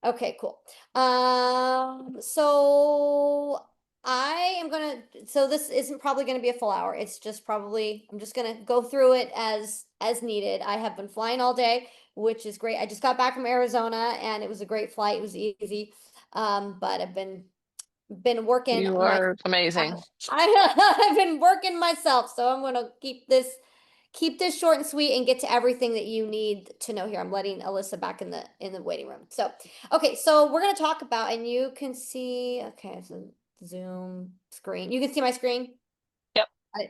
Okay, cool. So so this isn't probably gonna be a full hour. It's just probably, I'm just gonna go through it as needed. I have been flying all day, which is great. I just got back from Arizona and it was a great flight. It was easy. But I've been working You my are amazing. I've been working myself, so I'm gonna keep this short and sweet and get to everything that you need to know here. I'm letting Alyssa back in the waiting room. So, okay, so we're gonna talk about, and you can see, okay, so Zoom screen. You can see my screen? Yep.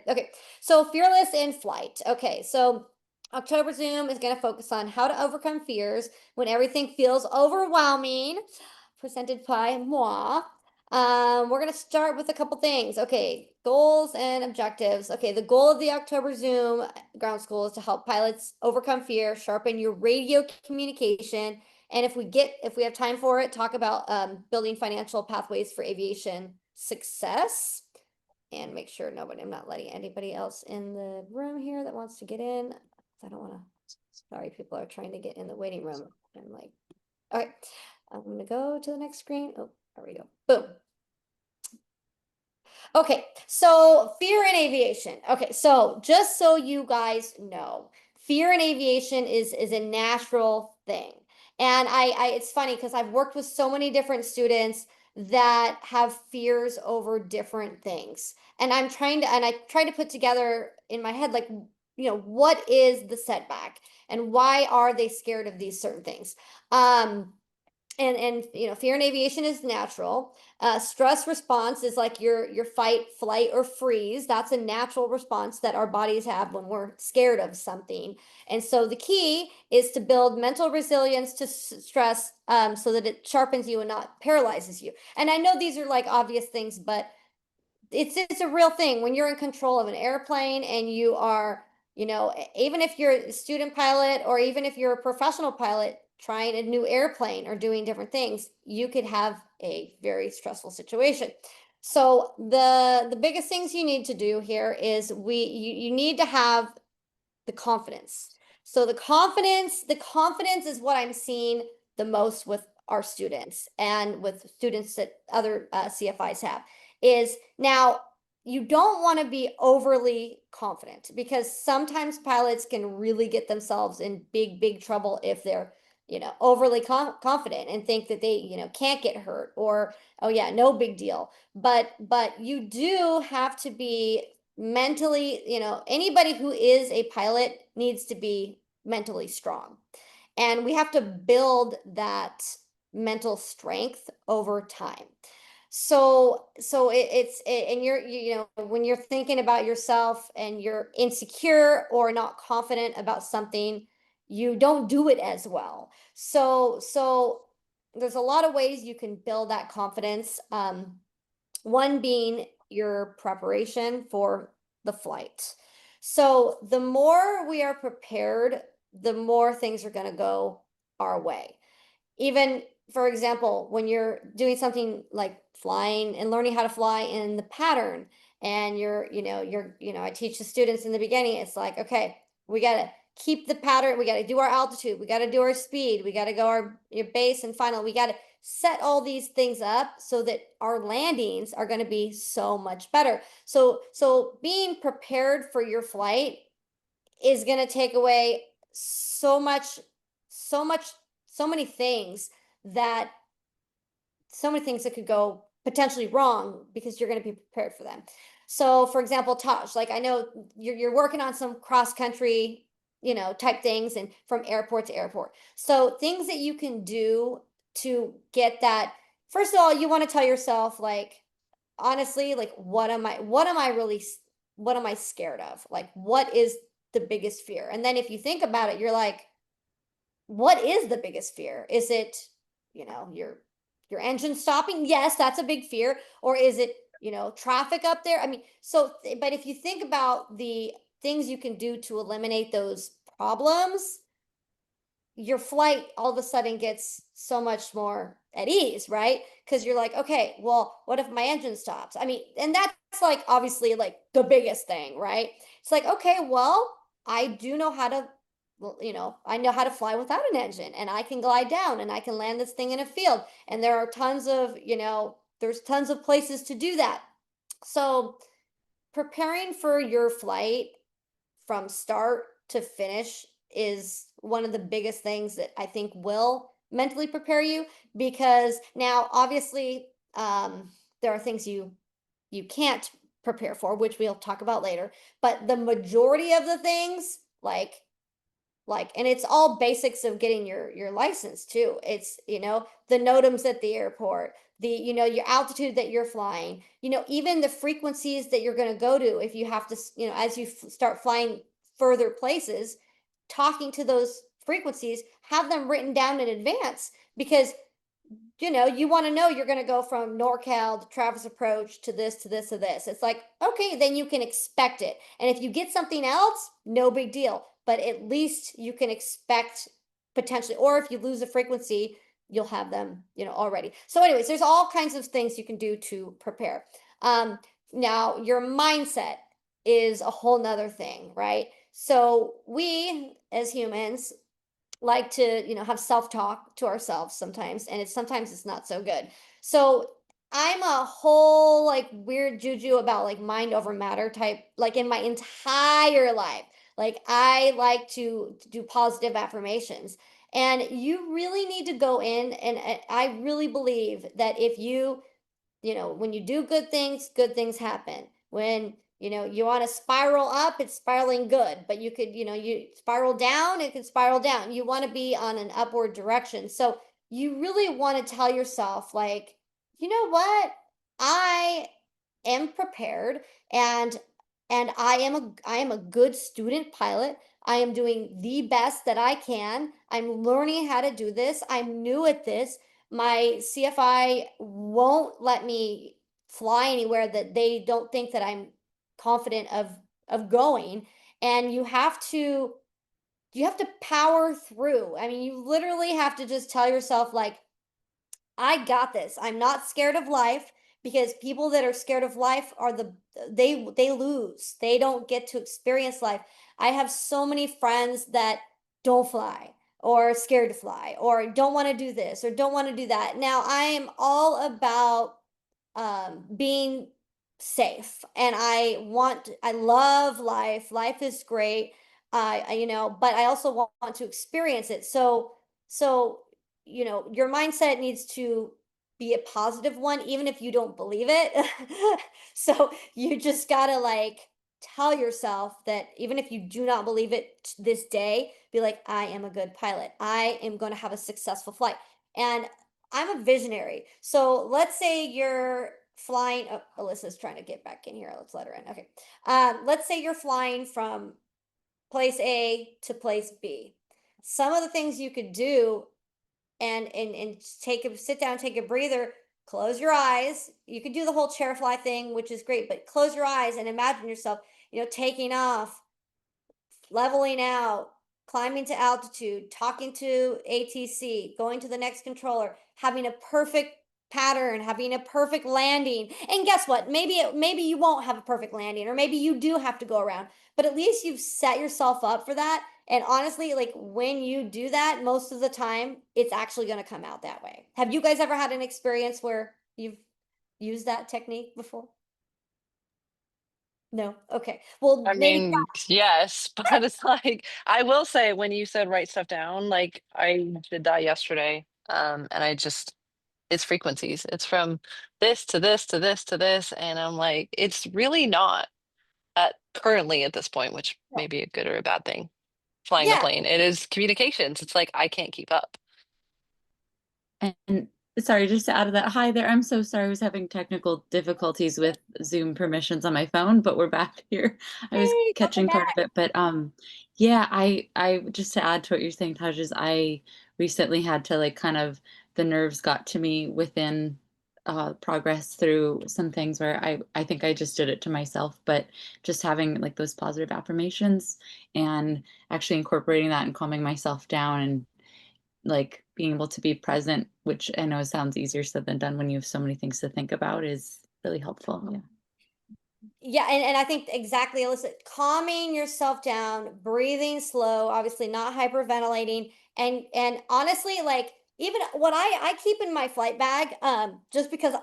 Okay, so fearless in flight. Okay, so October Zoom is going to focus on how to overcome fears when everything feels overwhelming, presented by moi. We're going to start with a couple things. Okay, goals and objectives. Okay, the goal of the October Zoom ground school is to help pilots overcome fear, sharpen your radio communication, and if we have time for it, talk about building financial pathways for aviation success and make sure I'm not letting anybody else in the room here that wants to get in. I don't want to, sorry, people are trying to get in the waiting room. I'm like, okay, I'm going to go to the next screen. Oh, there we go. Boom. Okay, so fear in aviation. Okay, so just so you guys know, fear in aviation is a natural thing. And I it's funny because I've worked with so many different students that have fears over different things. And I try to put together in my head like, what is the setback and why are they scared of these certain things? Um and fear in aviation is natural. Stress response is like your fight, flight, or freeze. That's a natural response that our bodies have when we're scared of something. And so the key is to build mental resilience to stress, so that it sharpens you and not paralyzes you. And I know these are like obvious things, but it's a real thing when you're in control of an airplane and you are, even if you're a student pilot or even if you're a professional pilot trying a new airplane or doing different things, you could have a very stressful situation. So the biggest things you need to do here is you need to have the confidence. So the confidence is what I'm seeing the most with our students and with students that other CFIs have is now you don't want to be overly confident because sometimes pilots can really get themselves in big trouble if they're overly confident and think that they can't get hurt or oh yeah no big deal, but you do have to be mentally, anybody who is a pilot needs to be mentally strong. And we have to build that mental strength over time. And when you're thinking about yourself and you're insecure or not confident about something, you don't do it as well. So there's a lot of ways you can build that confidence. One being your preparation for the flight. So the more we are prepared, the more things are going to go our way. Even, for example, when you're doing something like flying and learning how to fly in the pattern, and I teach the students in the beginning, it's like, okay, we got to keep the pattern, we got to do our altitude, we got to do our speed, we got to go your base and final, we got to set all these things up so that our landings are going to be so much better. So being prepared for your flight is going to take away so much, so much, so many things that so many things that could go potentially wrong because you're going to be prepared for them. So, for example, Taj, like I know you're working on some cross country, type things and from airport to airport. So, things that you can do to get that. First of all, you want to tell yourself like honestly, like what am I scared of? Like what is the biggest fear? And then if you think about it, you're like what is the biggest fear? Is it, your engine stopping? Yes, that's a big fear. Or is it, traffic up there? I mean, but if you think about the things you can do to eliminate those problems, your flight all of a sudden gets so much more at ease, right? Because you're like, okay, well, what if my engine stops? I mean, and that's like obviously like the biggest thing, right? It's like, okay, well, I do know how to well, I know how to fly without an engine, and I can glide down and I can land this thing in a field. And there are tons of, there's tons of places to do that. So preparing for your flight from start to finish is one of the biggest things that I think will mentally prepare you, because now obviously there are things you can't prepare for, which we'll talk about later, but the majority of the things, and it's all basics of getting your license too. It's, the NOTAMs at the airport, the, your altitude that you're flying, even the frequencies that you're going to go to. If you have to, as you start flying further places, talking to those frequencies, have them written down in advance, because you want to know you're going to go from NorCal to Travis Approach to this, to this, to this. It's like, okay, then you can expect it. And if you get something else, no big deal. But at least you can expect potentially, or if you lose a frequency, you'll have them, already. So, anyways, there's all kinds of things you can do to prepare. Now, your mindset is a whole nother thing, right? So, we as humans like to have self-talk to ourselves sometimes, and sometimes it's not so good. So I'm a whole like weird juju about like mind over matter type, like in my entire life. Like I like to do positive affirmations, and you really need to go in, and I really believe that if when you do good things happen. When, you want to spiral up, it's spiraling good, but you could, you spiral down, it could spiral down. You want to be on an upward direction. So you really want to tell yourself, like, you know what? I am prepared, and I am a good student pilot. I am doing the best that I can. I'm learning how to do this. I'm new at this. My CFI won't let me fly anywhere that they don't think that I'm confident of going. And you have to power through. I mean, you literally have to just tell yourself, like, I got this. I'm not scared of life, because people that are scared of life are they lose. They don't get to experience life. I have so many friends that don't fly, or scared to fly, or don't want to do this, or don't want to do that. Now, I am all about being safe, and I love life. Life is great. But I also want to experience it. So your mindset needs to be a positive one, even if you don't believe it. So you just gotta like tell yourself that even if you do not believe it this day, be like, I am a good pilot. I am going to have a successful flight. And I'm a visionary. So let's say you're flying. Oh, Alyssa's trying to get back in here. Let's let her in. Okay. Let's say you're flying from place A to place B. Some of the things you could do, and sit down, take a breather, close your eyes. You could do the whole chair fly thing, which is great, but close your eyes and imagine yourself, taking off, leveling out, climbing to altitude, talking to ATC, going to the next controller, having a perfect pattern, having a perfect landing. And guess what? Maybe you won't have a perfect landing, or maybe you do have to go around, but at least you've set yourself up for that. And honestly, like when you do that, most of the time, it's actually going to come out that way. Have you guys ever had an experience where you've used that technique before? No. Okay. Well, I maybe. mean, yes, but it's like I will say when you said write stuff down, like I did that yesterday. And I just it's frequencies. It's from this to this to this to this. And I'm like, it's really not at currently at this point, which may be a good or a bad thing, flying the Yeah. plane. It is communications. It's like I can't keep up. And sorry, just to add to that, hi there. I'm so sorry. I was having technical difficulties with Zoom permissions on my phone, but we're back here. I was Hey, welcome catching part back. of it, but yeah, I just to add to what you're saying, Taj, is I recently had to like kind of the nerves got to me within progress through some things where I think I just did it to myself, but just having like those positive affirmations and actually incorporating that and calming myself down and like being able to be present, which I know sounds easier said than done when you have so many things to think about, is really helpful. Yeah. Yeah, and I think exactly, Alyssa, calming yourself down, breathing slow, obviously not hyperventilating, and honestly, like even what I keep in my flight bag, just because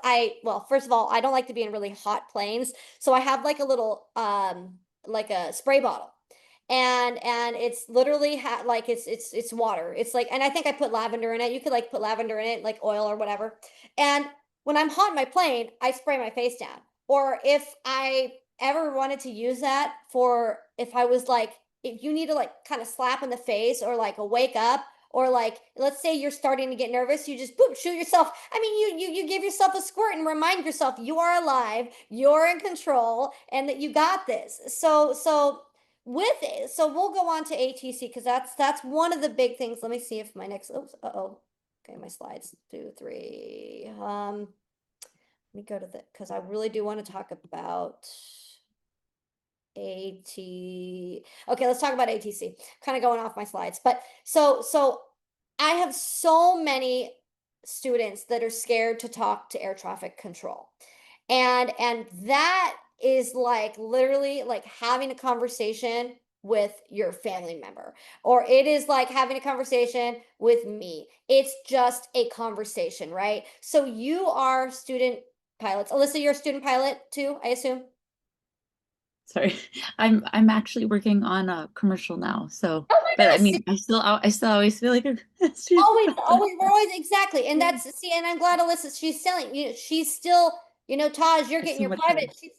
well, first of all, I don't like to be in really hot planes, so I have like a little like a spray bottle. And it's literally like it's water. It's like, and I think I put lavender in it. You could like put lavender in it, like oil or whatever. And when I'm hot in my plane, I spray my face down. Or if I ever wanted to use that for if I was like, if you need to like kind of slap in the face or like a wake up, or like let's say you're starting to get nervous, you just boop shoot yourself. I mean, you give yourself a squirt and remind yourself you are alive, you're in control, and that you got this. So with it, so we'll go on to ATC because that's one of the big things. Let me see if my next, oops, uh-oh. Okay, my slides, 2, 3. Let me go to the, because I really do want to talk about AT. Okay, let's talk about ATC. Kind of going off my slides, but so I have so many students that are scared to talk to air traffic control. And that is like literally like having a conversation with your family member, or it is like having a conversation with me. It's just a conversation, right? So you are student pilots. Alyssa, you're a student pilot too, I assume. Sorry, I'm actually working on a commercial now. So, Oh my but I goodness. mean, I still always feel like a student pilot. We're always exactly, and that's see, and I'm glad Alyssa, she's selling. She's still, Taj, you're It's getting so your much private. fun.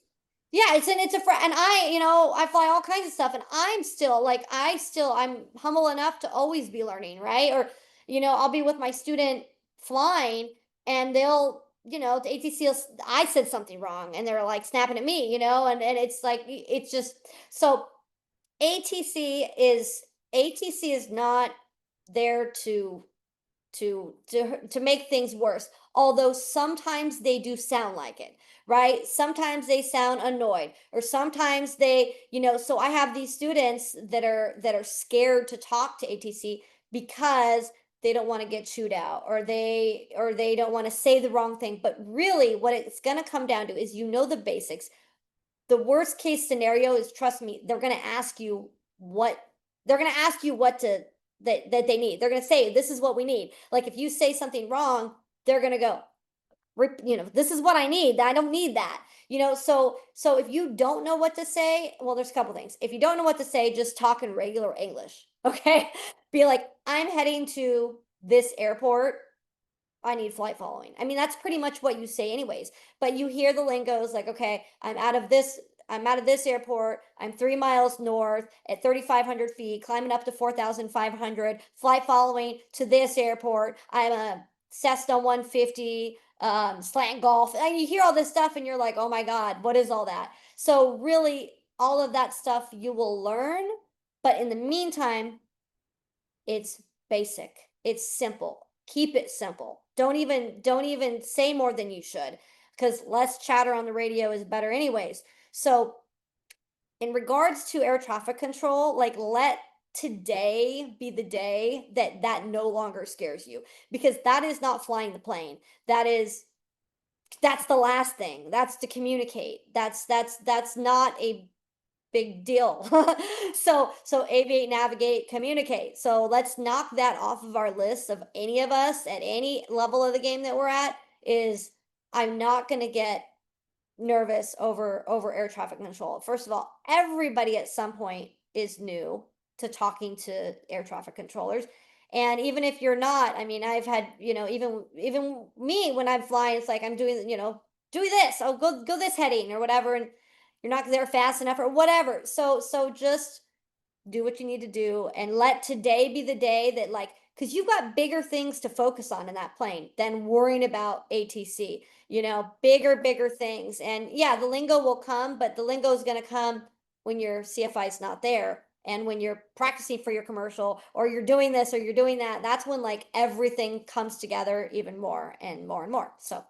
Yeah, it's a friend, and I fly all kinds of stuff, and I'm still like, I'm humble enough to always be learning, right? Or, I'll be with my student flying, and they'll, the ATC, I said something wrong, and they're like snapping at me, and it's like, it's just so ATC is ATC is not there to make things worse, although sometimes they do sound like it, right? Sometimes they sound annoyed, or sometimes they, so I have these students that are scared to talk to ATC because they don't want to get chewed out, or they don't want to say the wrong thing. But really what it's going to come down to is, the basics. The worst case scenario is, trust me, they're going to ask you what to that they need. They're going to say, this is what we need. Like if you say something wrong, they're going to go, this is what I need. I don't need that. So if you don't know what to say, well, there's a couple things. If you don't know what to say, just talk in regular English. Okay. Be like, I'm heading to this airport. I need flight following. I mean, that's pretty much what you say anyways. But you hear the lingos like, okay, I'm out of this airport. I'm 3 miles north at 3,500 feet, climbing up to 4,500, flight following to this airport. I'm a Cessna 150, slant golf. And you hear all this stuff and you're like, oh my God, what is all that? So really all of that stuff you will learn. But in the meantime, it's basic. It's simple. Keep it simple. Don't even say more than you should, because less chatter on the radio is better anyways. So in regards to air traffic control, like let today be the day that no longer scares you, because that is not flying the plane. That's the last thing. That's to communicate. That's not a big deal. So aviate, navigate, communicate. So let's knock that off of our list of any of us at any level of the game that we're at. Is I'm not going to get nervous over air traffic control. First of all, everybody at some point is new to talking to air traffic controllers. And even if you're not, I mean, I've had, even me when I'm flying, it's like I'm doing, do this, oh go this heading or whatever, and you're not there fast enough or whatever. So just do what you need to do and let today be the day that, like, because you've got bigger things to focus on in that plane than worrying about ATC, bigger things. And yeah, the lingo will come, but the lingo is going to come when your CFI is not there. And when you're practicing for your commercial, or you're doing this or you're doing that, that's when like everything comes together even more and more and more. So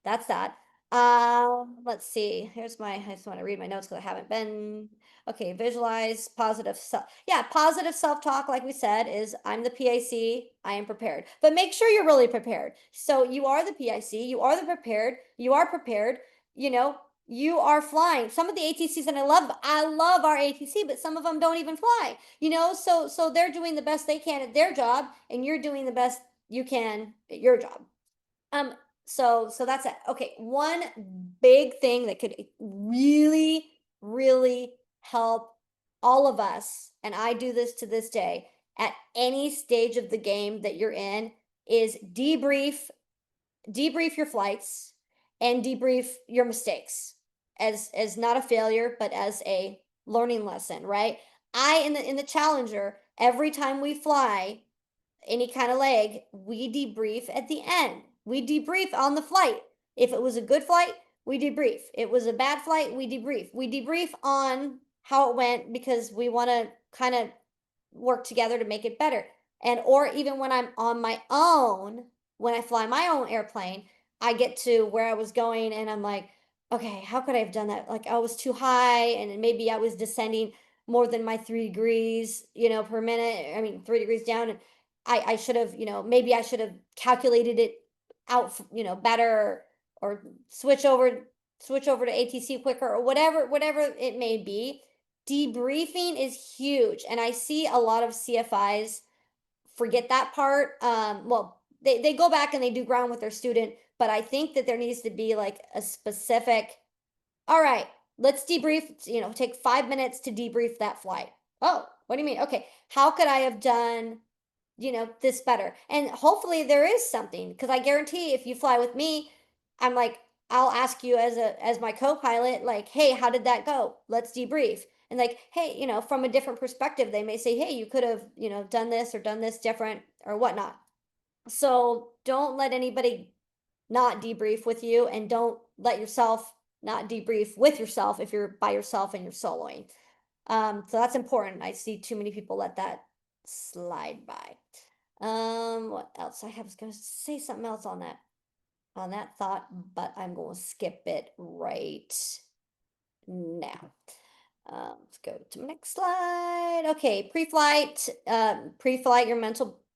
that's that. Let's see. I just want to read my notes because I haven't been. Okay, visualize positive self. Yeah, positive self-talk, like we said, is I'm the PIC, I am prepared. But make sure you're really prepared. So you are the PIC, you are prepared, you are prepared, you know, you are flying. Some of the ATCs, and I love our ATC, but some of them don't even fly, so they're doing the best they can at their job, and you're doing the best you can at your job. Um, so that's it. Okay, one big thing that could really, really help all of us, and I do this to this day, at any stage of the game that you're in, is debrief your flights and debrief your mistakes as not a failure but as a learning lesson, right? I in the Challenger, every time we fly any kind of leg, we debrief at the end. We debrief on the flight. If it was a good flight, we debrief. It was a bad flight, we debrief. We debrief on how it went because we want to kind of work together to make it better. And or even when I'm on my own, when I fly my own airplane, I get to where I was going and I'm like, okay, how could I have done that? Like I was too high and maybe I was descending more than my 3 degrees, per minute. I mean, 3 degrees down. And I should have, maybe I should have calculated it out, better or switch over to ATC quicker or whatever it may be. Debriefing is huge, and I see a lot of CFIs forget that part. Well, they go back and they do ground with their student, but I think that there needs to be like a specific, all right, let's debrief, take 5 minutes to debrief that flight. Oh, what do you mean? Okay, how could I have done this better? And hopefully there is something because I guarantee if you fly with me, I'm like, I'll ask you as my co-pilot, like, hey, how did that go? Let's debrief. And like, hey, from a different perspective, they may say, hey, you could have, done this or done this different or whatnot. So don't let anybody not debrief with you, and don't let yourself not debrief with yourself if you're by yourself and you're soloing. So that's important. I see too many people let that slide by. What else? I was gonna say something else on that thought, but I'm going to skip it right now. Let's go to my next slide. Okay, pre-flight, your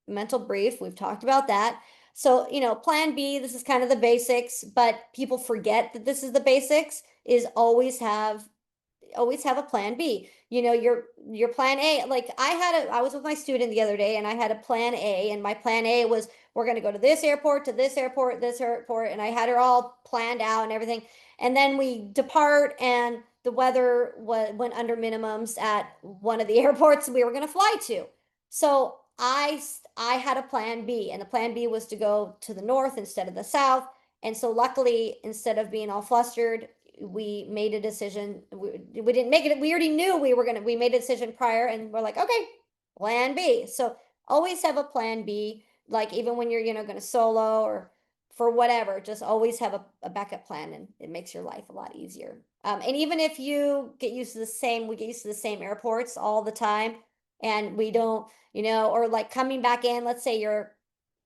mental brief. We've talked about that. So, plan B, this is kind of the basics, but people forget that this is the basics, is always have a plan B. Your plan A, like I was with my student the other day and I had a plan A, and my plan A was we're going to go to this airport, this airport, and I had her all planned out and everything. And then we depart and the weather went under minimums at one of the airports we were going to fly to. So I had a plan B, and the plan B was to go to the north instead of the south. And so luckily, instead of being all flustered, we made a decision. We didn't make it. We already knew we made a decision prior, and we're like, okay, plan B. So always have a plan B, like even when you're, going to solo or for whatever, just always have a backup plan, and it makes your life a lot easier. And even if you get used to we get used to the same airports all the time, and we don't, or like coming back in, let's say you're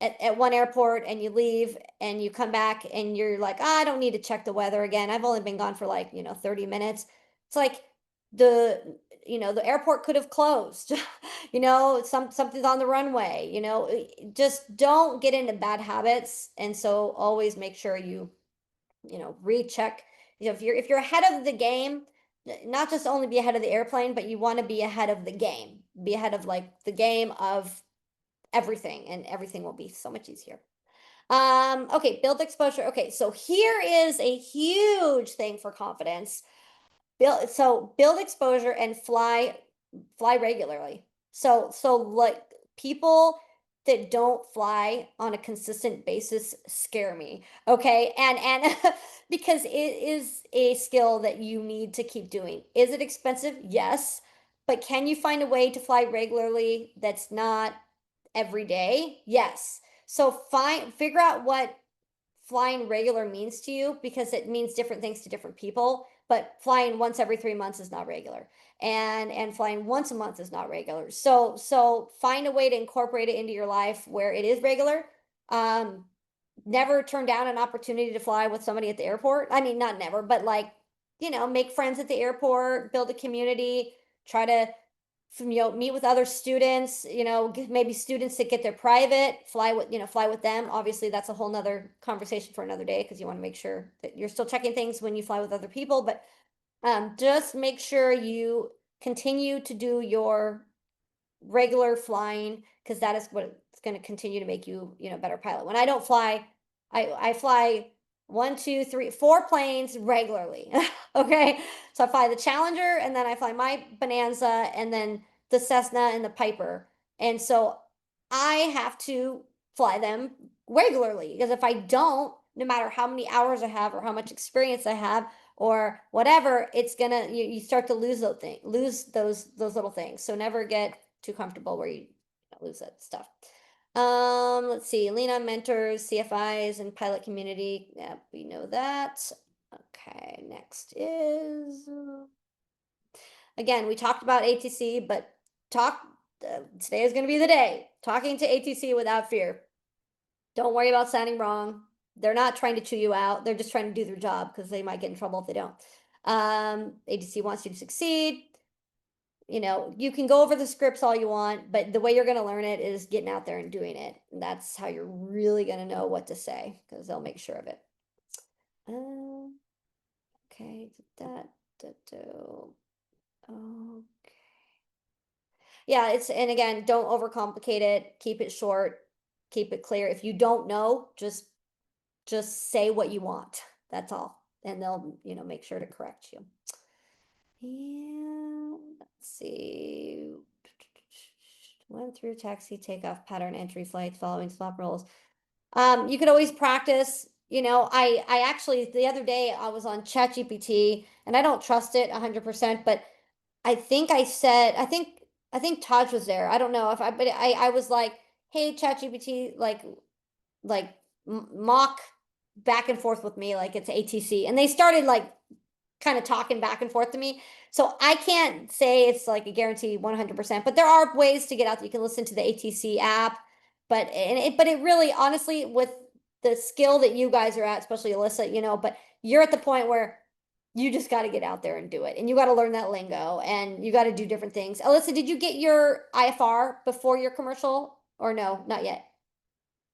at one airport and you leave and you come back and you're like, I don't need to check the weather again. I've only been gone for like, 30 minutes. It's like the airport could have closed, something's on the runway, just don't get into bad habits. And so always make sure recheck, if you're ahead of the game, not just only be ahead of the airplane, but you want to be ahead of the game, be ahead of like the game of everything, and everything will be so much easier. Okay, build exposure. Okay, so here is a huge thing for confidence. Build exposure and fly regularly. So like people that don't fly on a consistent basis scare me. Okay, and because it is a skill that you need to keep doing. Is it expensive? Yes. But can you find a way to fly regularly that's not every day? Yes. So figure out what flying regular means to you, because it means different things to different people. But flying once every 3 months is not regular, and flying once a month is not regular. So find a way to incorporate it into your life where it is regular. Um, Never turn down an opportunity to fly with somebody at the airport. I mean, not never, but like, make friends at the airport, build a community, try to meet with other students, maybe students that get their private, fly with them. Obviously, that's a whole nother conversation for another day because you want to make sure that you're still checking things when you fly with other people. But just make sure you continue to do your regular flying because that is what it's going to continue to make you, better pilot. When I don't fly, I fly one, two, three, four planes regularly. Okay, so I fly the Challenger, and then I fly my Bonanza, and then the Cessna and the Piper, and so I have to fly them regularly because if I don't, no matter how many hours I have or how much experience I have or whatever, it's gonna you start to lose those little things. So never get too comfortable where you lose that stuff. Let's see. Lean on mentors, CFIs, and pilot community. Yeah, we know that. Okay, next is again, we talked about ATC, but talk today is going to be the day. Talking to ATC without fear. Don't worry about sounding wrong. They're not trying to chew you out. They're just trying to do their job because they might get in trouble if they don't. ATC wants you to succeed. You can go over the scripts all you want, but the way you're going to learn it is getting out there and doing it. And that's how you're really going to know what to say because they'll make sure of it. Okay, that. Okay. Yeah, and again, don't overcomplicate it. Keep it short. Keep it clear. If you don't know, just say what you want. That's all. And they'll, make sure to correct you. And let's see. Went through taxi, takeoff, pattern, entry, flights, following swap rolls. You could always practice. I actually the other day I was on ChatGPT and I don't trust it 100%, but I think I think Taj was there. I don't know if but I was like, hey ChatGPT, like mock back and forth with me like it's ATC, and they started like kind of talking back and forth to me. So I can't say it's like a guarantee 100%, but there are ways to get out. You can listen to the ATC app, but it really honestly with the skill that you guys are at, especially Alyssa, but you're at the point where you just got to get out there and do it. And you got to learn that lingo and you got to do different things. Alyssa, did you get your IFR before your commercial or no, not yet?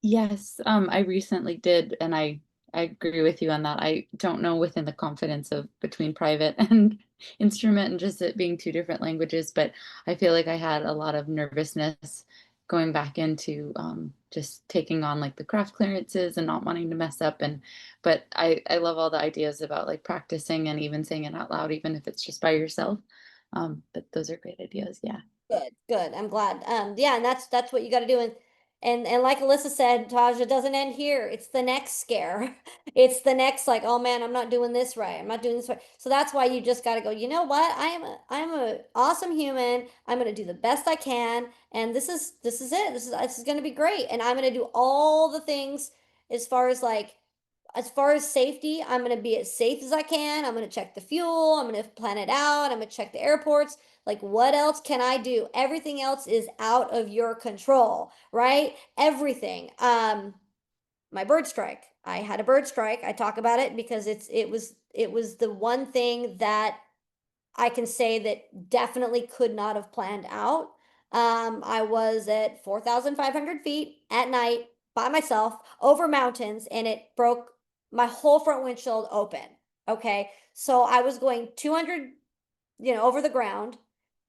Yes, I recently did, and I agree with you on that. I don't know within the confidence of between private and instrument and just it being two different languages, but I feel like I had a lot of nervousness going back into just taking on like the craft clearances and not wanting to mess up. But I love all the ideas about like practicing and even saying it out loud, even if it's just by yourself. But those are great ideas. Yeah. Good, good. I'm glad. Yeah, and that's what you got to do. And like Alyssa said, Taj, it doesn't end here. It's the next scare. It's the next like, oh man, I'm not doing this right. I'm not doing this right. So that's why you just got to go. You know what? I'm a awesome human. I'm gonna do the best I can, and this is it. This is gonna be great. And I'm gonna do all the things as far as like as far as safety, I'm going to be as safe as I can. I'm going to check the fuel. I'm going to plan it out. I'm going to check the airports. Like, what else can I do? Everything else is out of your control, right? Everything. My bird strike. I had a bird strike. I talk about it because it was the one thing that I can say that definitely could not have planned out. I was at 4,500 feet at night by myself over mountains and it broke my whole front windshield open. Okay. So I was going 200, over the ground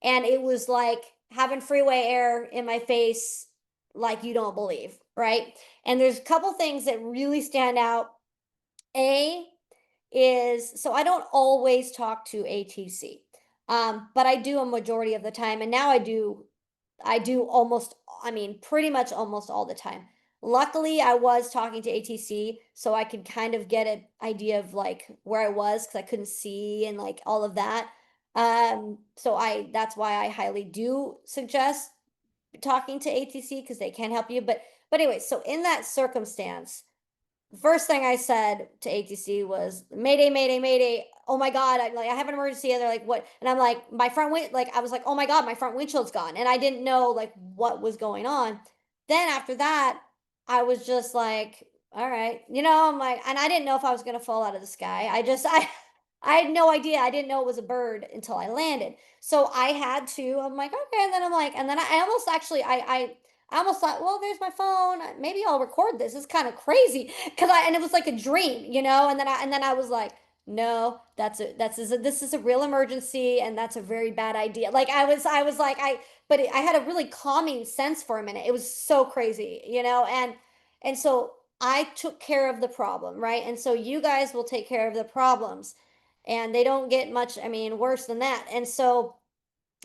and it was like having freeway air in my face like you don't believe. Right. And there's a couple things that really stand out. A is so I don't always talk to ATC. But I do a majority of the time, and now I do almost, I mean, pretty much almost all the time. Luckily, I was talking to ATC, so I could kind of get an idea of like where I was because I couldn't see and like all of that. So that's why I highly do suggest talking to ATC because they can help you. But anyway, so in that circumstance, the first thing I said to ATC was Mayday, Mayday, Mayday. Oh my God, I have an emergency. And they're like, what? And I'm like, my front wind, like I was like, oh my God, my front windshield's gone. And I didn't know like what was going on. Then after that, I was just like, all right, I'm like, and I didn't know if I was gonna fall out of the sky. I had no idea. I didn't know it was a bird until I landed. So I had to, I'm like, okay. And then I'm like, and then I almost actually, I almost thought, well, there's my phone. Maybe I'll record this. It's kind of crazy. And it was like a dream, you know? And then I was like, no, this is a real emergency. And that's a very bad idea. Like I was like, I had a really calming sense for a minute. It was so crazy, you know? And so I took care of the problem, right? And so you guys will take care of the problems, and they don't get much, I mean, worse than that. And so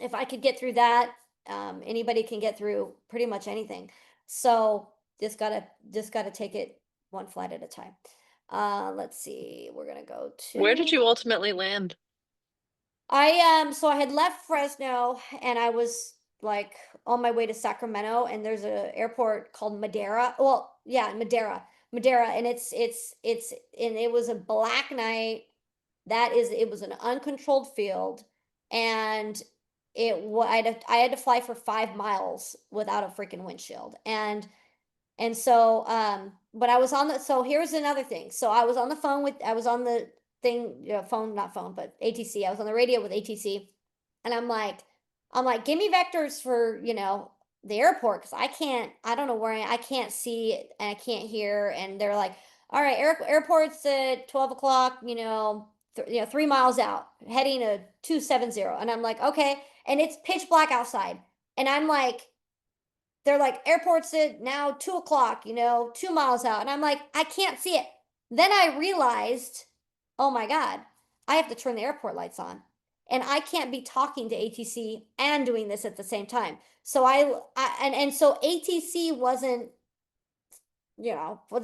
if I could get through that, anybody can get through pretty much anything. So just gotta take it one flight at a time. Let's see. We're gonna go Where did to. you ultimately land? So I had left Fresno and I was like on my way to Sacramento, and there's a airport called Madera. Well, yeah, Madera, and and it was a black night. It was an uncontrolled field, and I had to fly for 5 miles without a freaking windshield. And so, but I was on the, so here's another thing. So I was on the thing, phone, not phone, but ATC. I was on the radio with ATC, and I'm like, give me vectors for, the airport. Cause I don't know where I can't see and I can't hear. And they're like, all right, airport's at 12 o'clock, 3 miles out, heading to 270. And I'm like, okay. And it's pitch black outside. And I'm like, they're like, airport's at now 2 o'clock, 2 miles out. And I'm like, I can't see it. Then I realized, oh my God, I have to turn the airport lights on. And I can't be talking to ATC and doing this at the same time. So and so ATC wasn't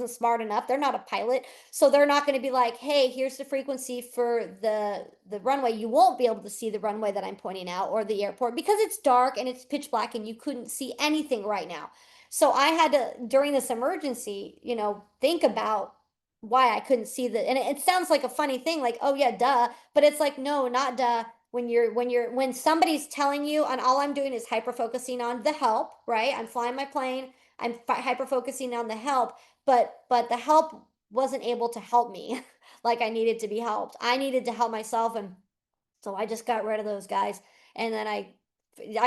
smart enough. They're not a pilot, so they're not going to be like, "Hey, here's the frequency for the runway." You won't be able to see the runway that I'm pointing out or the airport because it's dark and it's pitch black and you couldn't see anything right now. So I had to, during this emergency, think about why I couldn't see and it sounds like a funny thing, like, "Oh yeah, duh," but it's like, no, not duh. When somebody's telling you, and all I'm doing is hyper focusing on the help, right? I'm flying my plane, I'm hyper focusing on the help, but the help wasn't able to help me like I needed to be helped. I needed to help myself, and so I just got rid of those guys. And then I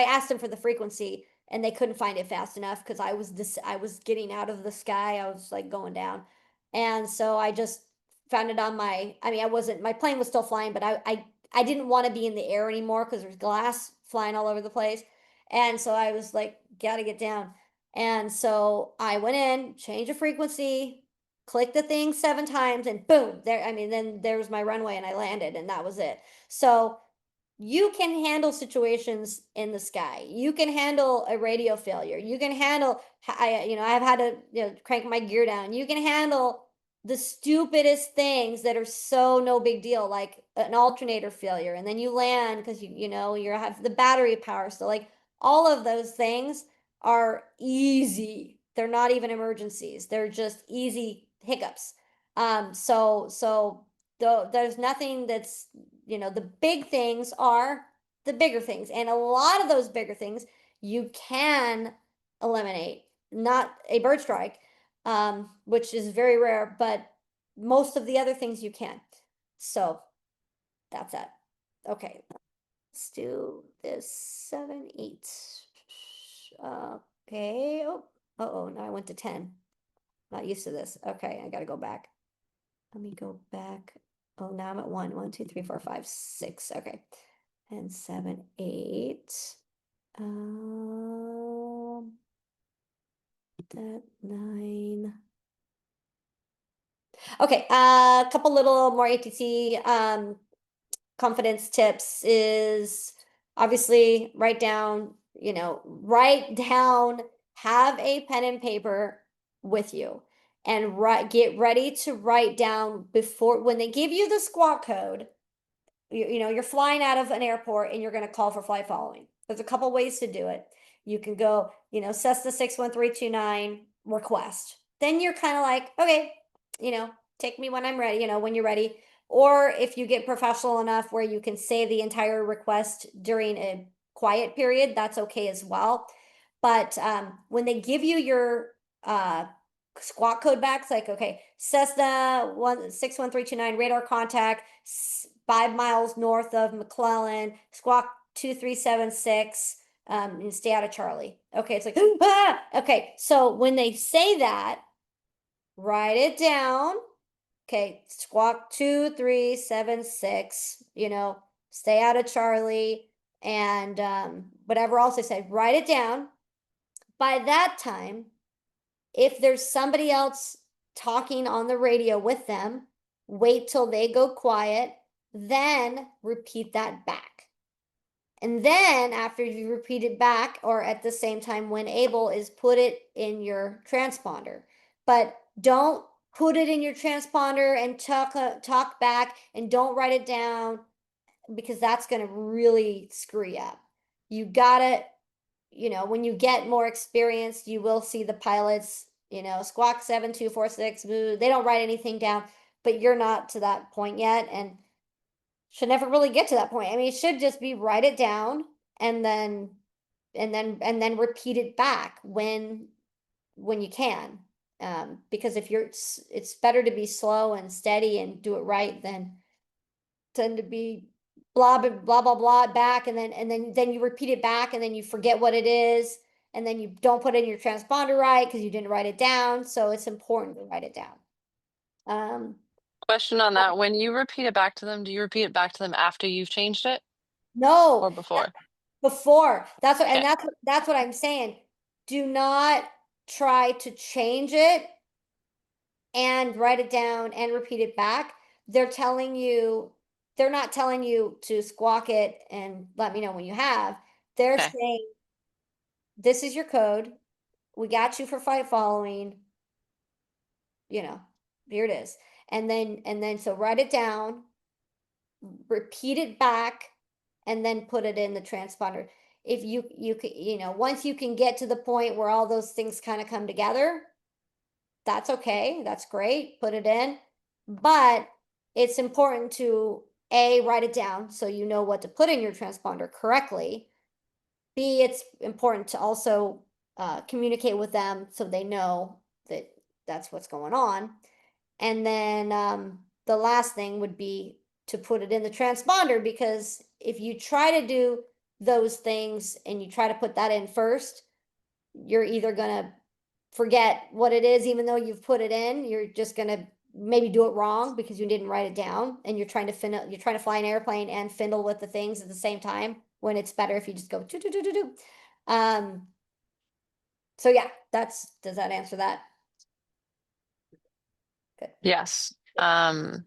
asked them for the frequency, and they couldn't find it fast enough because I was getting out of the sky. I was like going down. And so I just found it on I mean, I wasn't my plane was still flying, but I didn't want to be in the air anymore because there's glass flying all over the place. And so I was like, gotta get down. And so I went in, changed the frequency, clicked the thing 7 times, and boom, there, I mean, then there was my runway and I landed, and that was it. So you can handle situations in the sky. You can handle a radio failure. You can handle, I've had to, crank my gear down. You can handle the stupidest things that are so no big deal, like an alternator failure, and then you land because you have the battery power. So like all of those things are easy. They're not even emergencies. They're just easy hiccups. There's nothing that's, the big things are the bigger things. And a lot of those bigger things you can eliminate, not a bird strike, which is very rare, but most of the other things you can. So that's that. Okay, let's do this 7, 8. Okay. Oh, now I went to 10. Not used to this. Okay, I gotta go back. Let me go back. Oh, now I'm at 1, 1, 2, 3, 4, 5, 6. Okay. And 7, 8. That 9. Okay, a couple little more ATC confidence tips is obviously write down, have a pen and paper with you, and get ready to write down before when they give you the squawk code. You're flying out of an airport and you're going to call for flight following. There's a couple ways to do it. You can go, Cessna 61329 request. Then you're kind of like, okay, take me when I'm ready, when you're ready. Or if you get professional enough where you can say the entire request during a quiet period, that's okay as well. But when they give you your squawk code back, it's like, okay, Cessna 61329 radar contact, 5 miles north of McClellan, squawk 2376, and stay out of Charlie. Okay, it's like, ah! Okay, so when they say that, write it down. Okay, squawk 2376, stay out of Charlie, and whatever else they said, write it down. By that time, if there's somebody else talking on the radio with them, wait till they go quiet, then repeat that back. And then after you repeat it back, or at the same time when able, is put it in your transponder. But don't put it in your transponder and talk back, and don't write it down, because that's going to really screw you up. You gotta, when you get more experience, you will see the pilots, squawk 7246, they don't write anything down, but you're not to that point yet, and should never really get to that point. I mean, it should just be write it down, and then repeat it back when you can. Because if it's better to be slow and steady and do it right than to be blah blah blah blah blah back, and then you repeat it back, and then you forget what it is, and then you don't put it in your transponder right because you didn't write it down. So it's important to write it down. Question on that. When you repeat it back to them, do you repeat it back to them after you've changed it No, or before? before. That's what, and Okay. that's what I'm saying. Do not try to change it and write it down and repeat it back. They're not telling you to squawk it and let me know when you have. They're Okay. saying, this is your code. We got you for flight following, here it is. So write it down, repeat it back, and then put it in the transponder. If you can, once you can get to the point where all those things kind of come together, that's okay. That's great. Put it in. But it's important to A, write it down so you know what to put in your transponder correctly. B, it's important to also communicate with them so they know that that's what's going on. And then the last thing would be to put it in the transponder, because if you try to do those things and you try to put that in first, you're either going to forget what it is, even though you've put it in. You're just going to maybe do it wrong because you didn't write it down, and you're trying to fly an airplane and fiddle with the things at the same time, when it's better if you just go do do do do do. So yeah, does that answer that? Good. Yes. And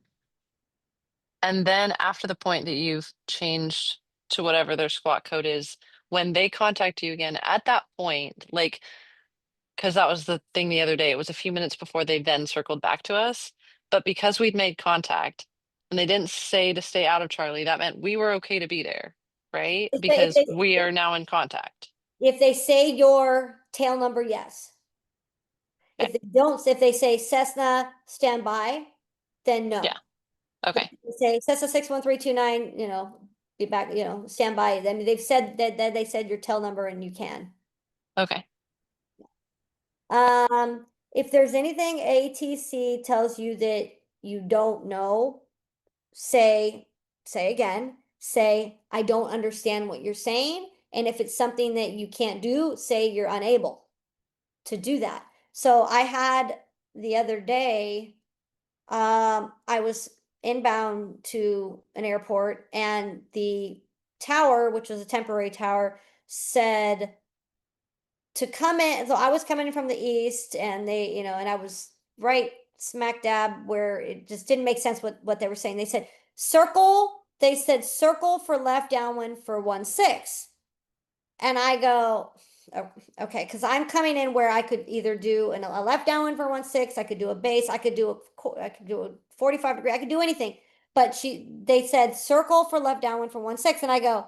then after the point that you've changed to whatever their squawk code is, when they contact you again, at that point, like, because that was the thing the other day, it was a few minutes before they then circled back to us. But because we'd made contact and they didn't say to stay out of Charlie, that meant we were okay to be there, right? If they, if Because they, we are now in contact. if they say your tail number, yes. Okay. If they don't, if they say Cessna standby, then no. Yeah. Okay. If they say Cessna 61329, be back, standby. I mean, they've said that they said your tail number and you can. Okay. If there's anything ATC tells you that you don't know, say again, say, I don't understand what you're saying. And if it's something that you can't do, say you're unable to do that. So I had the other day, I was inbound to an airport, and the tower, which was a temporary tower, said to come in. So I was coming in from the east, and they, and I was right smack dab where it just didn't make sense what they were saying. They said circle for left downwind for 16. And I go, oh, okay, because I'm coming in where I could either do a left downwind for 16, I could do a base, I could do a 45 degree, I could do anything. But they said circle for left downwind for 16, and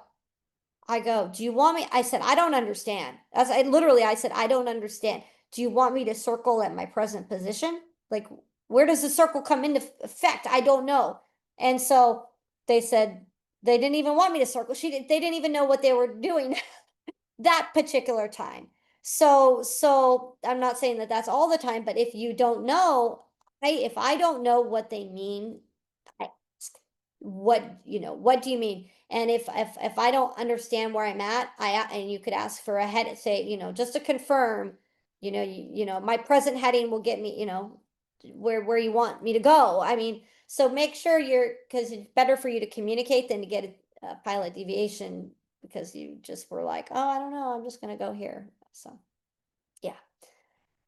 I go, do you want me? I said, I don't understand. I said, I don't understand. Do you want me to circle at my present position? Like, where does the circle come into effect? I don't know. And so they said they didn't even want me to circle. They didn't even know what they were doing that particular time. So I'm not saying that that's all the time, but if you don't know, if I don't know what they mean, I ask. what do you mean? And if I don't understand where I'm at, and you could ask for a head, say, just to confirm, my present heading will get me, where you want me to go. I mean, so make sure because it's better for you to communicate than to get a pilot deviation because you just were like, oh, I don't know, I'm just gonna go here. So yeah.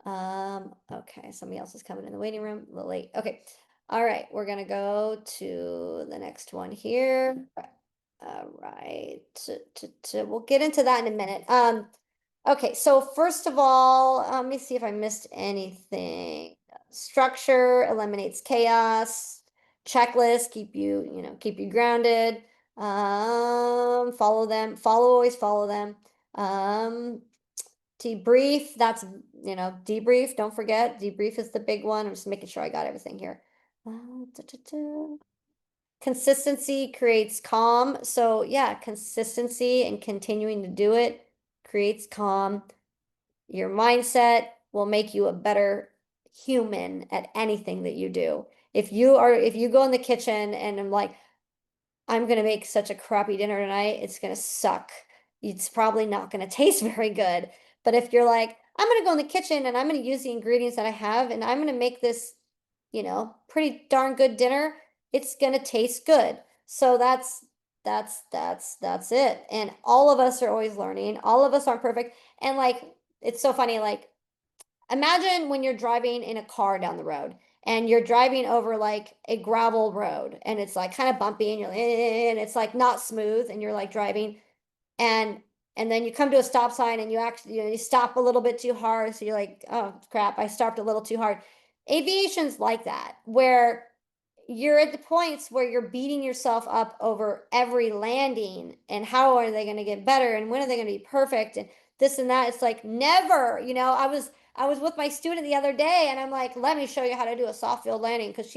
Okay, somebody else is coming in the waiting room, a little late. Okay. All right, we're gonna go to the next one here. All right. We'll get into that in a minute. Okay, so first of all, let me see if I missed anything. Structure eliminates chaos. Checklist keep you grounded. Always follow them. Debrief, debrief, don't forget, debrief is the big one. I'm just making sure I got everything here. Consistency creates calm. So yeah, consistency and continuing to do it creates calm. Your mindset will make you a better human at anything that you do. If you go in the kitchen and I'm like, I'm gonna make such a crappy dinner tonight, it's gonna suck. It's probably not gonna taste very good. But if you're like, I'm gonna go in the kitchen and I'm gonna use the ingredients that I have and I'm gonna make this, pretty darn good dinner, it's gonna taste good. So that's it. And all of us are always learning. All of us aren't perfect. And like, it's so funny, like imagine when you're driving in a car down the road and you're driving over like a gravel road and it's like kind of bumpy and and it's like not smooth and you're like driving and then you come to a stop sign and you actually you stop a little bit too hard, so you're like, oh crap, I stopped a little too hard. Aviation's like that, where you're at the points where you're beating yourself up over every landing and how are they going to get better and when are they going to be perfect and this and that. It's like never, I was with my student the other day and I'm like, let me show you how to do a soft field landing because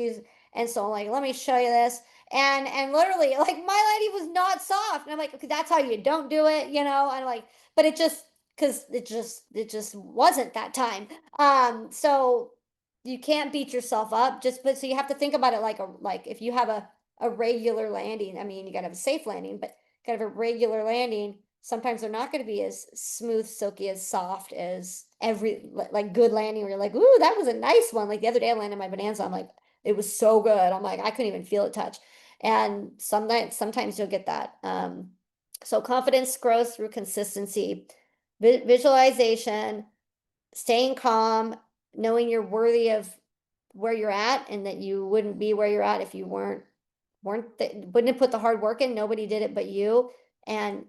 and so I'm like, let me show you this. And literally, like my lady was not soft. And I'm like, okay, that's how you don't do it, and like, but it just because it just wasn't that time. So you can't beat yourself up but so you have to think about it like if you have a regular landing. I mean, you gotta have a safe landing, but you gotta have a regular landing. Sometimes they're not going to be as smooth, silky, as soft as like good landing where you're like, ooh, that was a nice one. Like the other day I landed my Bonanza, I'm like, it was so good. I'm like, I couldn't even feel it touch. And sometimes you'll get that. So confidence grows through consistency, visualization, staying calm, knowing you're worthy of where you're at and that you wouldn't be where you're at if you wouldn't have put the hard work in. Nobody did it but you. And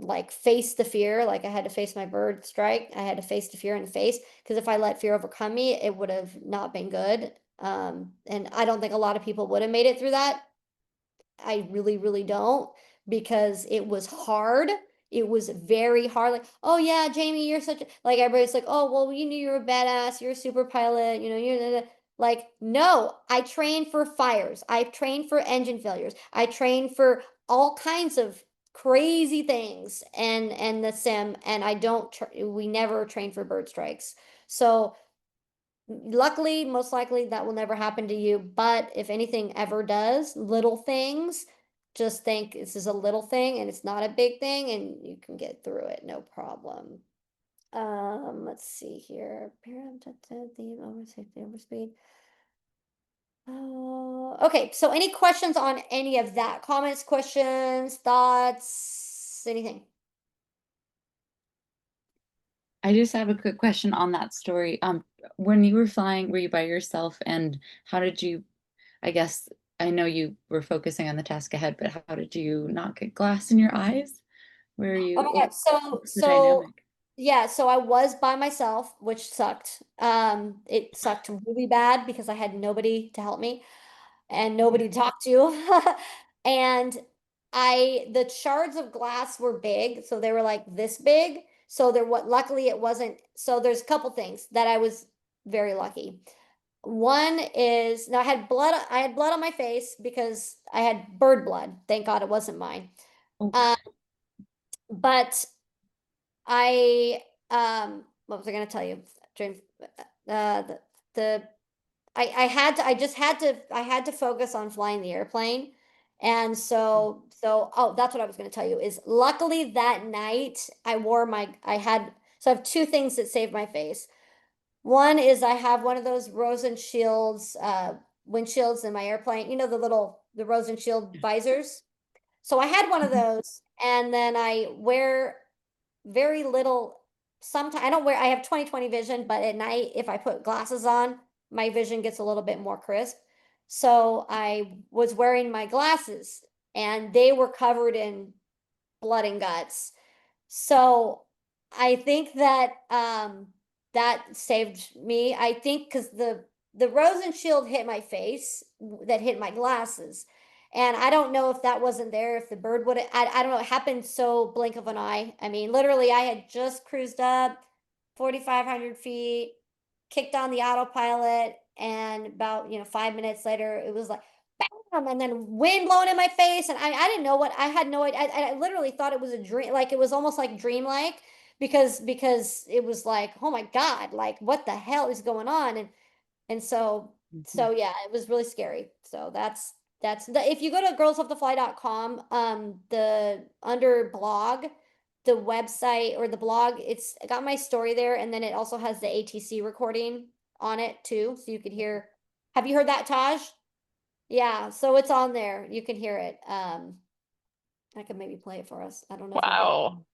like face the fear. Like I had to face my bird strike. I had to face the fear in the face because if I let fear overcome me, it would have not been good. And I don't think a lot of people would have made it through that. I really, really don't because it was hard. It was very hard. Like, oh yeah, Jamie, you're such a, like everybody's like, oh well, you knew you were a badass, you're a super pilot, you're like, no, I trained for fires, I trained for engine failures, I trained for all kinds of crazy things and the sim, and we never trained for bird strikes. So luckily, most likely that will never happen to you. But if anything ever does, little things, just think this is a little thing and it's not a big thing and you can get through it, no problem. Let's see here. Parent the over safety overspeed. Okay, so any questions on any of that? Comments, questions, thoughts, anything? I just have a quick question on that story. When you were flying, were you by yourself, and how did you, I guess, I know you were focusing on the task ahead, but how did you not get glass in your eyes? Where Oh you, my what God. So, was the so dynamic? yeah, so I was by myself, which sucked. It sucked really bad because I had nobody to help me and nobody to talk to. And the shards of glass were big, so they were like this big. So luckily it wasn't. So there's a couple things that I was very lucky. One is now I had blood on my face because I had bird blood. Thank God it wasn't mine. Oh, Um, but I what was I gonna tell you? During the I just had to focus on flying the airplane And so oh, that's what I was going to tell you is luckily that night I wore so I have two things that saved my face. One is I have one of those Rosen Shields windshields in my airplane, the Rosen Shield visors. So I had one of those, and then I wear very little. Sometimes I don't wear. I have 20/20 vision, but at night, if I put glasses on, my vision gets a little bit more crisp. So I was wearing my glasses, and they were covered in blood and guts. So I think that that saved me. I think because the Rosen shield hit my face, that hit my glasses. And I don't know if that wasn't there, if the bird would I don't know. It happened so blink of an eye. I mean, literally, I had just cruised up 4,500 feet, kicked on the autopilot, and about 5 minutes later, it was like bam, and then wind blowing in my face, and I didn't know what I had no idea. I literally thought it was a dream, like it was almost like dreamlike because it was like, oh my God, like what the hell is going on? And so yeah, it was really scary. So that's the if you go to girlslovethefly.com, the under blog, the website or the blog, it's got my story there, and then it also has the ATC recording on it too, so you could hear. Have you heard that, Taj? Yeah, so it's on there. You can hear it. I could maybe play it for us. I don't know if I'll be able. Wow.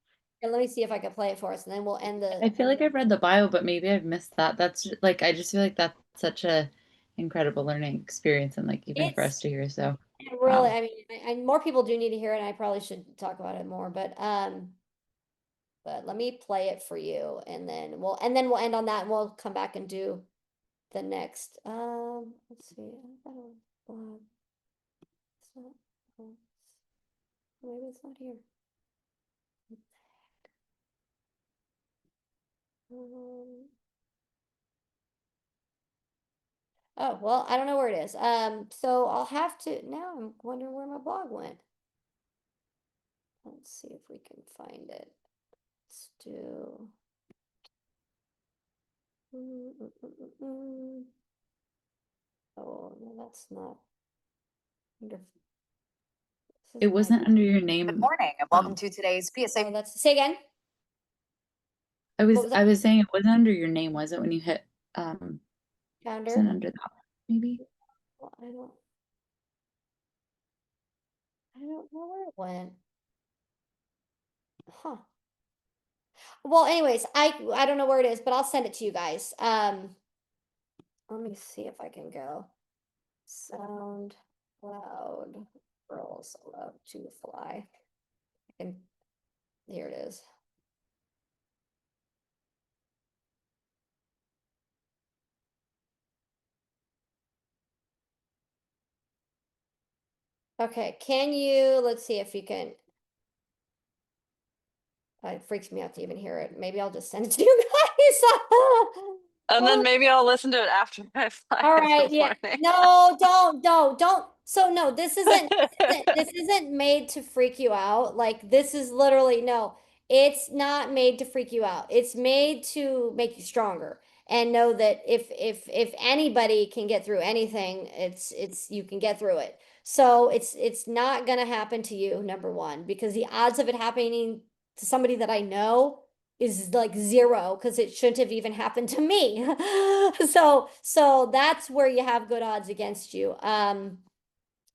Here, let me see if I can play it for us, and then we'll end I the. feel like I've read the bio, but maybe I've missed that. Like I just feel like that's such a incredible learning experience, and like even for us It's to hear. So really, wow. I mean, more people do need to hear it, and I probably should talk about it more, but let me play it for you, and then we'll end on that, and we'll come back and do the next. Let's see. It's not, oh, maybe it's not here. Um, Oh, well, I don't know where it is. So I'll have to, now I'm wondering where my blog went. Let's see if we can find it. Let's do. Oh, no, that's not. Wonder this It isn't my. wasn't under your Good name. morning and welcome to today's PSA. Oh, say again. I What was was I that? was saying it wasn't under your name, was it, when you hit wasn't Founder? under that, maybe? Well, I don't know where it went. Huh. Well, anyways, I don't know where it is, but I'll send it to you guys. Let me see if I can go. Sound loud. Girls love to fly. And here it is. Okay, let's see if you can. It freaks me out to even hear it. Maybe I'll just send it to you guys. And then maybe I'll listen to it after I fly All in right, the yeah. morning. No, don't. So no, this isn't made to freak you out. Like this is literally no. It's not made to freak you out. It's made to make you stronger and know that if anybody can get through anything, it's you can get through it. So it's not gonna happen to you, number one, because the odds of it happening to somebody that I know is like zero because it shouldn't have even happened to me. So that's where you have good odds against you.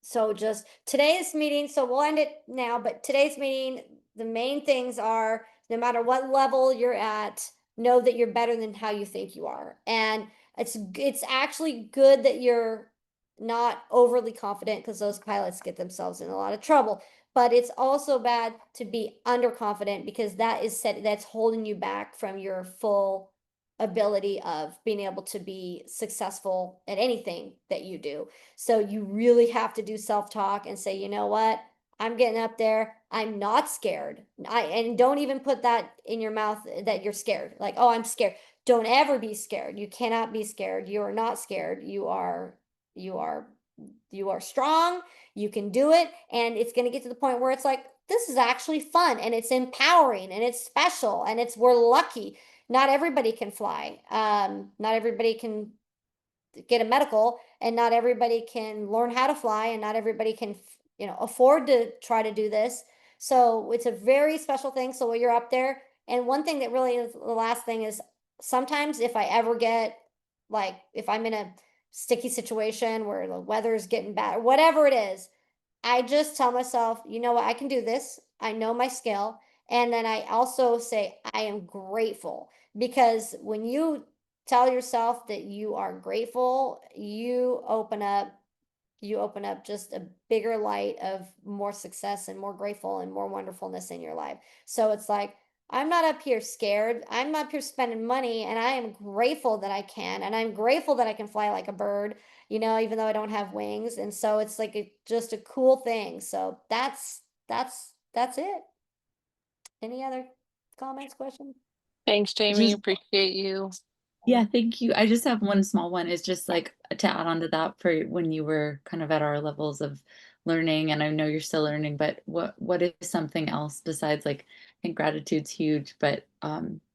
So just today's meeting, so we'll end it now, but today's meeting, the main things are no matter what level you're at, know that you're better than how you think you are. And it's actually good that you're not overly confident because those pilots get themselves in a lot of trouble. But it's also bad to be underconfident because that's holding you back from your full ability of being able to be successful at anything that you do. So you really have to do self-talk and say, you know what? I'm getting up there. I'm not scared. And don't even put that in your mouth that you're scared. Like, oh, I'm scared. Don't ever be scared. You cannot be scared. You are not scared. You are strong. You can do it. And it's going to get to the point where it's like, this is actually fun and it's empowering and it's special and we're lucky. Not everybody can fly. Not everybody can get a medical and not everybody can learn how to fly and not everybody can afford to try to do this. So it's a very special thing. So when you're up there, and one thing that really is the last thing is sometimes if I ever get like if I'm in a sticky situation where the weather's getting bad or whatever it is, I just tell myself, you know what, I can do this. I know my skill. And then I also say, I am grateful because when you tell yourself that you are grateful, you open up just a bigger light of more success and more grateful and more wonderfulness in your life. So it's like, I'm not up here scared. I'm not up here spending money, and I am grateful that I can. And I'm grateful that I can fly like a bird, even though I don't have wings. And so it's like just a cool thing. So that's it. Any other comments, questions? Thanks, Jamie. Just Appreciate you. Yeah, thank you. I just have one small one. Is just like to add on to that for when you were kind of at our levels of learning, and I know you're still learning, but what is something else besides like I think gratitude's huge, but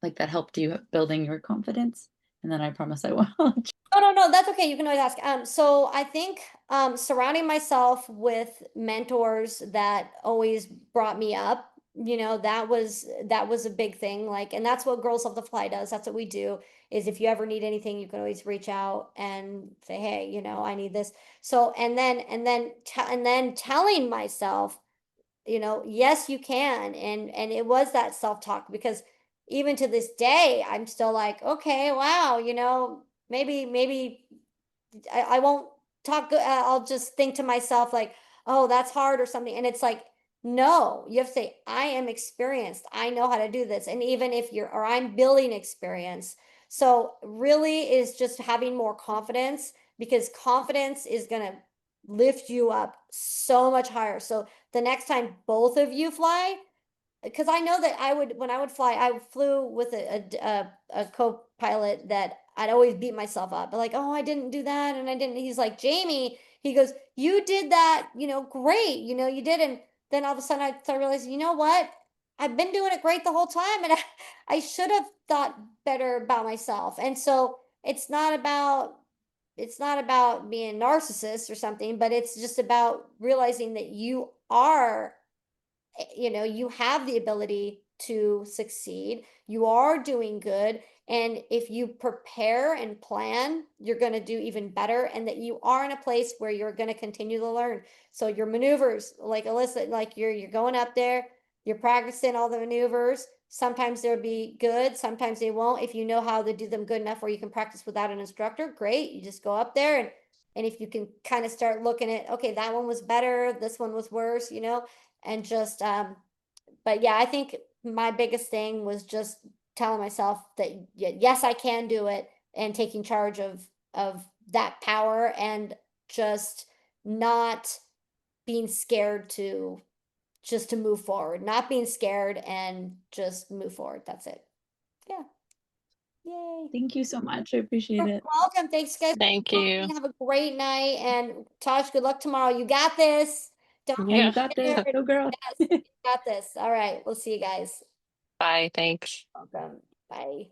like that helped you building your confidence? And then I promise I won't. Oh, no, that's okay. You can always ask. So I think surrounding myself with mentors that always brought me up, that was a big thing. Like, and that's what Girls Love to Fly does. That's what we do. Is if you ever need anything, you can always reach out and say, hey, I need this. So and then telling myself, yes, you can. And it was that self-talk because even to this day, I'm still like, okay, wow, maybe I won't talk good. I'll just think to myself like, oh, that's hard or something. And it's like, no, you have to say, I am experienced. I know how to do this. And even if or I'm building experience. So really is just having more confidence because confidence is going to lift you up so much higher. So the next time both of you fly, because I know that when I would fly, I flew with a co-pilot that I'd always beat myself up. But like, oh, I didn't do that, and I didn't. He's like, Jamie, he goes, you did that, great, you did. And then all of a sudden, I started realizing, you know what? I've been doing it great the whole time, and I should have thought better about myself. And so it's not about being narcissist or something, but it's just about realizing that you have the ability to succeed. You are doing good. And if you prepare and plan, you're going to do even better. And that you are in a place where you're going to continue to learn. So your maneuvers, like Alyssa, like you're going up there, you're practicing all the maneuvers. Sometimes they'll be good, sometimes they won't. If you know how to do them good enough where you can practice without an instructor, great. You just go up there and if you can kind of start looking at, okay, that one was better, this one was worse, and just but yeah, I think my biggest thing was just telling myself that yes, I can do it and taking charge of that power and just not being scared to move forward, not being scared and just move forward. That's it. Yeah. Yay. Thank you so much. I appreciate You're it. welcome. Thanks, guys. Thank you. Have a great night. And Tosh, good luck tomorrow. You got this. Don't Yeah, Yeah. you got this, little girl. Yes, you got this. All right. We'll see you guys. Bye. Thanks. Welcome. Bye.